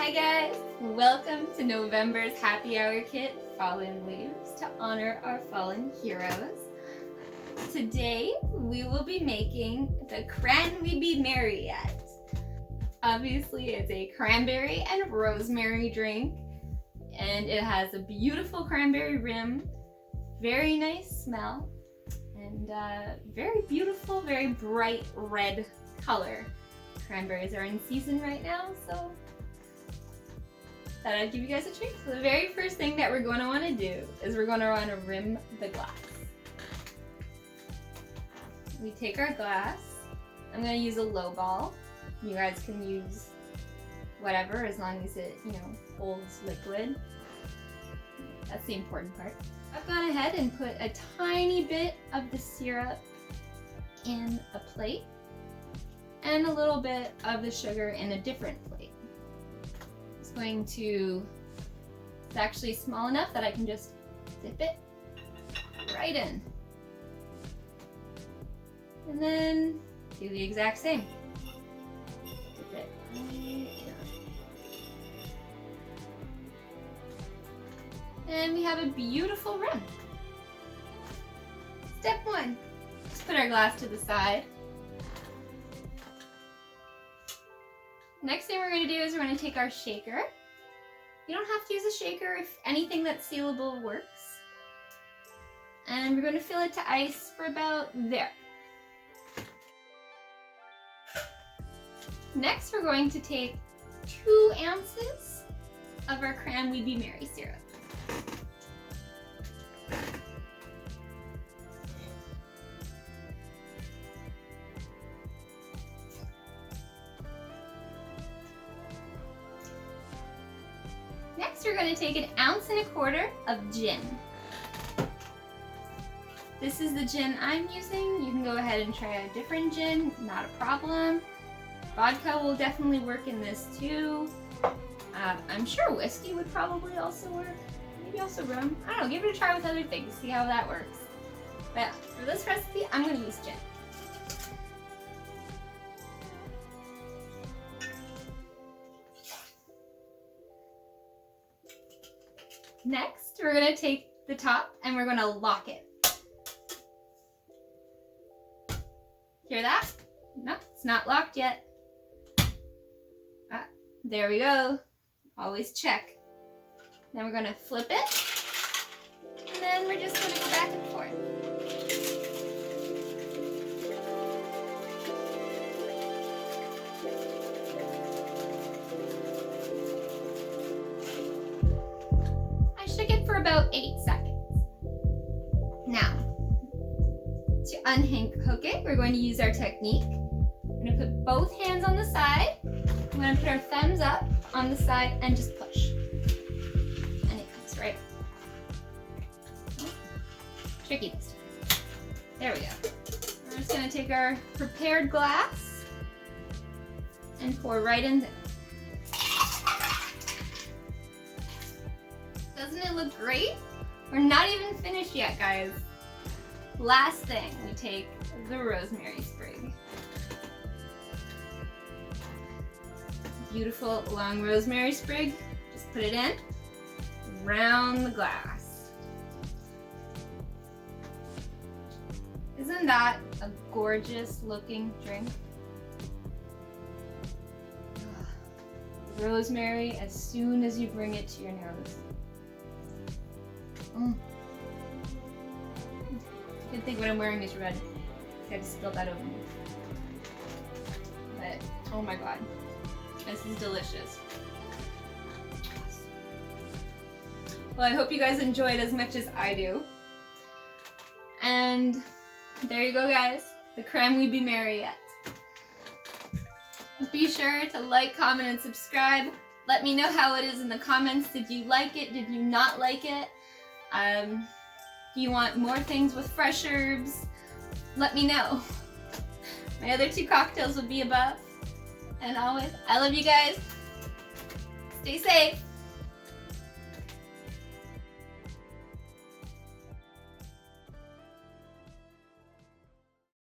Hi guys! Welcome to November's Happy Hour Kit, Fallen Leaves, to honor our fallen heroes. Today we will be making the Cran We Be Merry Yet. Obviously it's a cranberry and rosemary drink, and it has a beautiful cranberry rim, very nice smell, and very beautiful, very bright red color. Cranberries are in season right now, so thought I'd give you guys a treat. So the very first thing that we're going to want to do is we're going to want to rim the glass. We take our glass. I'm going to use a low ball. You guys can use whatever as long as it, holds liquid. That's the important part. I've gone ahead and put a tiny bit of the syrup in a plate and a little bit of the sugar in a different plate. It's actually small enough that I can just dip it right in. And then do the exact same. Dip it right in. And we have a beautiful rim. Step one, let's put our glass to the side. Next thing we're going to do is we're going to take our shaker. You don't have to use a shaker if anything that's sealable works. And we're going to fill it to ice for about there. Next we're going to take 2 ounces of our Cran We Be Merry syrup. Next, we're going to take 1.25 ounces of gin. This is the gin I'm using. You can go ahead and try a different gin, not a problem. Vodka will definitely work in this too. I'm sure whiskey would probably also work. Maybe also rum. I don't know, give it a try with other things, see how that works. But for this recipe, I'm going to use gin. Next, we're going to take the top and we're going to lock it. Hear that? No, it's not locked yet. There we go. Always check. Then we're going to flip it. And then we're just going to go back and forth. For about 8 seconds. Now, to unhook it, we're going to use our technique. We're going to put both hands on the side. We're going to put our thumbs up on the side and just push. And it comes right. Tricky this time. There we go. We're just going to take our prepared glass and pour right in there. Doesn't it look great? We're not even finished yet, guys. Last thing, we take the rosemary sprig. Beautiful long rosemary sprig. Just put it in, around the glass. Isn't that a gorgeous looking drink? Rosemary as soon as you bring it to your nose. Good thing what I'm wearing is red. I had to spill that over me. But, oh my god. This is delicious. Well, I hope you guys enjoyed as much as I do. And there you go, guys. The Cran We Be Merry Yet. Be sure to like, comment, and subscribe. Let me know how it is in the comments. Did you like it? Did you not like it? Do you want more things with fresh herbs? Let me know. My other 2 cocktails will be above. And always, I love you guys. Stay safe.